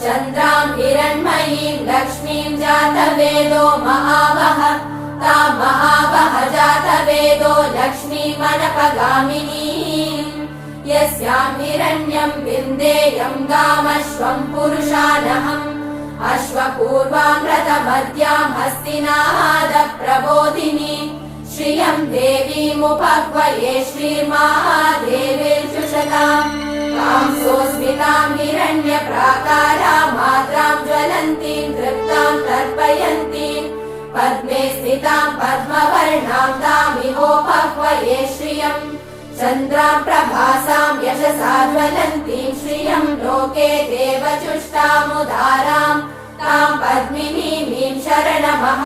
चन्द्रां हिरण्मयीं लक्ष्मीं जातवेदो महावः तां महावः जातवेदो लक्ष्मीमनपगामिनीम् यस्यां हिरण्यं विन्देयं गामश्वं पुरुषानहम् अश्वपूर्वां रथमद्यां हस्तिनादप्रबोधिनी श्रियं देवीमुपह्वये श्रीर्महादेवीर्जुषताम् तां सोऽस्मितां हिरण्यप्राकारां मात्रां ज्वलन्तीं तृप्तां तर्पयन्तीं पद्मे स्थितां पद्मवर्णां तामिहोपह्वये श्रियम् चन्द्रां प्रभासां यशसा ज्वलन्तीं श्रियं लोके देवचुष्टामुदारां तां पद्मिनीमीं शरणमहम्